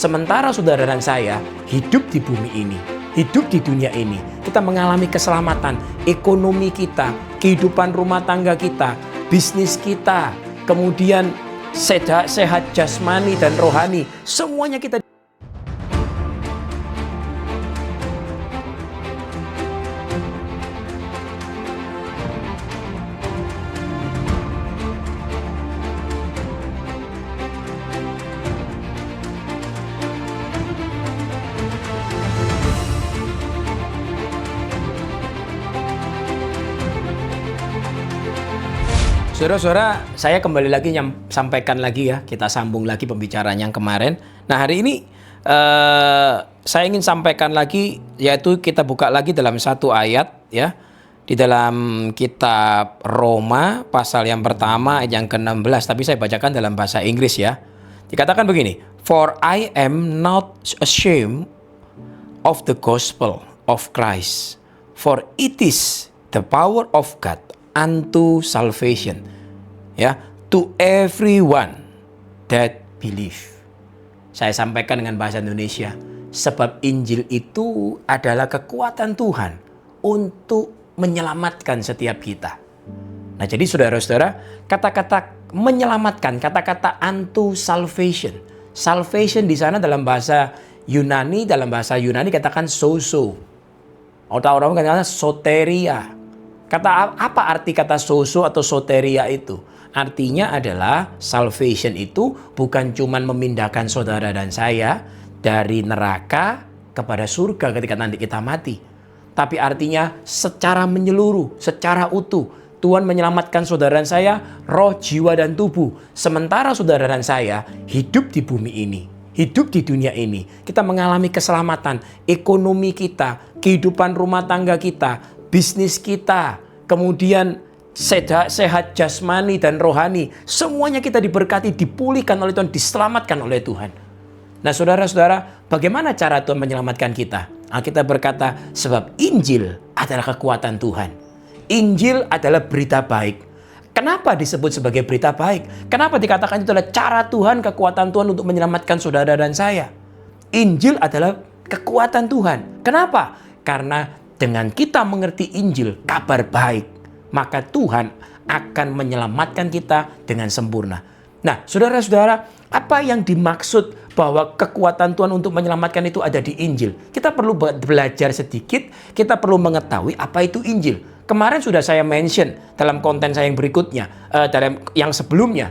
Sementara saudara dan saya hidup di bumi ini, hidup di dunia ini, kita mengalami keselamatan, ekonomi kita, kehidupan rumah tangga kita, bisnis kita, kemudian sehat jasmani dan rohani, semuanya kita. Saudara-saudara, saya kembali lagi sampaikan lagi ya, kita sambung lagi pembicaraan yang kemarin. Nah, hari ini saya ingin sampaikan lagi, yaitu kita buka lagi dalam satu ayat ya, di dalam kitab Roma pasal yang pertama ayat yang ke-16, tapi saya bacakan dalam bahasa Inggris ya. Dikatakan begini, "For I am not ashamed of the gospel of Christ, for it is the power of God unto salvation, ya, to everyone that believe." Saya sampaikan dengan bahasa Indonesia, sebab Injil itu adalah kekuatan Tuhan untuk menyelamatkan setiap kita. Nah, jadi saudara-saudara, kata-kata menyelamatkan, kata-kata unto salvation. Salvation di sana dalam bahasa Yunani katakan sozo. Orang-orang katakan soteria. Apa arti kata sozo atau soteria itu? Artinya adalah salvation itu bukan cuma memindahkan saudara dan saya dari neraka kepada surga ketika nanti kita mati. Tapi artinya secara menyeluruh, secara utuh. Tuhan menyelamatkan saudara dan saya, roh, jiwa, dan tubuh. Sementara saudara dan saya hidup di bumi ini, hidup di dunia ini. Kita mengalami keselamatan, ekonomi kita, kehidupan rumah tangga kita, bisnis kita, kemudian sehat jasmani dan rohani, semuanya kita diberkati, dipulihkan oleh Tuhan, diselamatkan oleh Tuhan. Nah, saudara-saudara, bagaimana cara Tuhan menyelamatkan kita? Alkitab berkata, sebab Injil adalah kekuatan Tuhan. Injil adalah berita baik. Kenapa disebut sebagai berita baik? Kenapa dikatakan itu adalah cara Tuhan, kekuatan Tuhan untuk menyelamatkan saudara dan saya? Injil adalah kekuatan Tuhan. Kenapa? Karena dengan kita mengerti Injil, kabar baik, maka Tuhan akan menyelamatkan kita dengan sempurna. Nah, saudara-saudara, apa yang dimaksud bahwa kekuatan Tuhan untuk menyelamatkan itu ada di Injil? Kita perlu belajar sedikit, kita perlu mengetahui apa itu Injil. Kemarin sudah saya mention dalam konten saya yang berikutnya, dalam yang sebelumnya,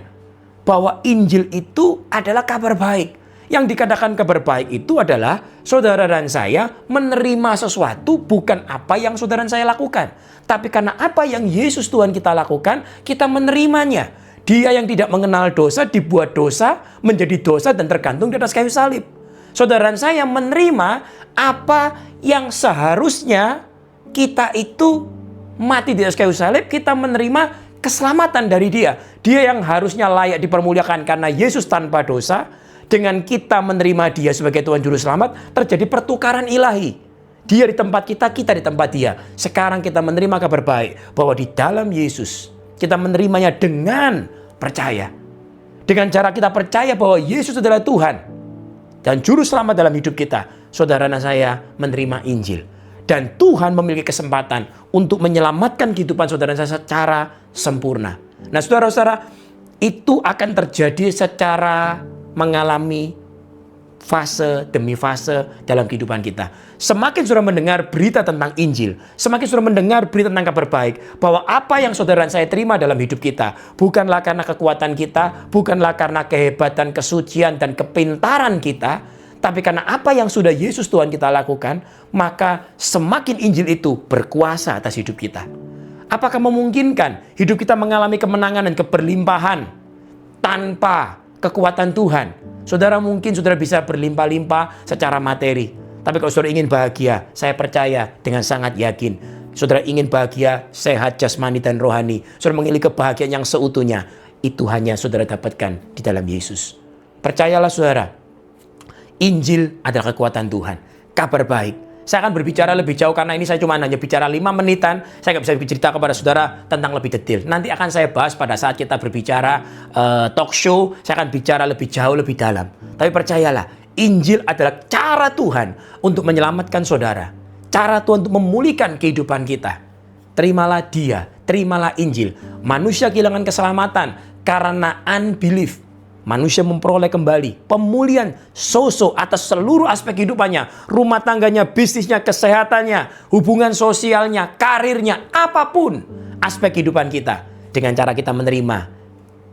bahwa Injil itu adalah kabar baik. Yang dikatakan kabar baik itu adalah saudara dan saya menerima sesuatu bukan apa yang saudara dan saya lakukan. Tapi karena apa yang Yesus Tuhan kita lakukan, kita menerimanya. Dia yang tidak mengenal dosa dibuat dosa, menjadi dosa dan tergantung di atas kayu salib. Saudara dan saya menerima apa yang seharusnya kita itu mati di atas kayu salib, kita menerima keselamatan dari dia. Dia yang harusnya layak dipermuliakan karena Yesus tanpa dosa. Dengan kita menerima dia sebagai Tuhan Juru Selamat, terjadi pertukaran ilahi. Dia di tempat kita, kita di tempat dia. Sekarang kita menerima kabar baik bahwa di dalam Yesus, kita menerimanya dengan percaya. Dengan cara kita percaya bahwa Yesus adalah Tuhan dan Juru Selamat dalam hidup kita, saudara dan saya menerima Injil. Dan Tuhan memiliki kesempatan untuk menyelamatkan kehidupan saudara dan saya secara sempurna. Nah, saudara-saudara, itu akan terjadi secara mengalami fase demi fase dalam kehidupan kita. Semakin saudara mendengar berita tentang Injil, semakin saudara mendengar berita tentang kabar baik, bahwa apa yang saudara dan saya terima dalam hidup kita bukanlah karena kekuatan kita, bukanlah karena kehebatan, kesucian, dan kepintaran kita, tapi karena apa yang sudah Yesus Tuhan kita lakukan, maka semakin Injil itu berkuasa atas hidup kita. Apakah memungkinkan hidup kita mengalami kemenangan dan keberlimpahan tanpa kekuatan Tuhan? Saudara, mungkin saudara bisa berlimpah-limpah secara materi. Tapi kalau saudara ingin bahagia, saya percaya dengan sangat yakin, saudara ingin bahagia, sehat jasmani dan rohani, saudara memiliki kebahagiaan yang seutuhnya, itu hanya saudara dapatkan di dalam Yesus. Percayalah saudara, Injil adalah kekuatan Tuhan, kabar baik. Saya akan berbicara lebih jauh karena ini saya cuma hanya bicara 5 menitan. Saya nggak bisa bercerita kepada saudara tentang lebih detail. Nanti akan saya bahas pada saat kita berbicara talk show. Saya akan bicara lebih jauh, lebih dalam. Tapi percayalah, Injil adalah cara Tuhan untuk menyelamatkan saudara. Cara Tuhan untuk memulihkan kehidupan kita. Terimalah dia, terimalah Injil. Manusia kehilangan keselamatan karena unbelief. Manusia memperoleh kembali pemulihan sosok atas seluruh aspek kehidupannya. Rumah tangganya, bisnisnya, kesehatannya, hubungan sosialnya, karirnya, apapun aspek kehidupan kita. Dengan cara kita menerima,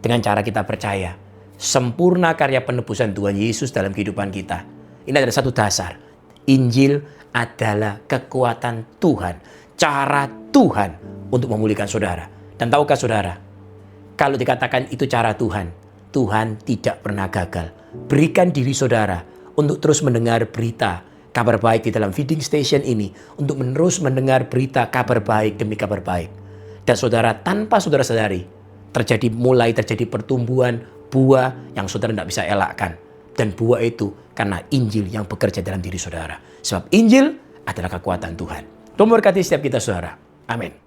dengan cara kita percaya. Sempurna karya penebusan Tuhan Yesus dalam kehidupan kita. Ini adalah satu dasar. Injil adalah kekuatan Tuhan. Cara Tuhan untuk memulihkan saudara. Dan tahukah saudara, kalau dikatakan itu cara Tuhan, Tuhan tidak pernah gagal. Berikan diri saudara untuk terus mendengar berita kabar baik di dalam feeding station ini. Untuk terus mendengar berita kabar baik demi kabar baik. Dan saudara, tanpa saudara sadari, mulai terjadi pertumbuhan buah yang saudara tidak bisa elakkan. Dan buah itu karena Injil yang bekerja dalam diri saudara. Sebab Injil adalah kekuatan Tuhan. Tuhan memberkati setiap kita saudara. Amin.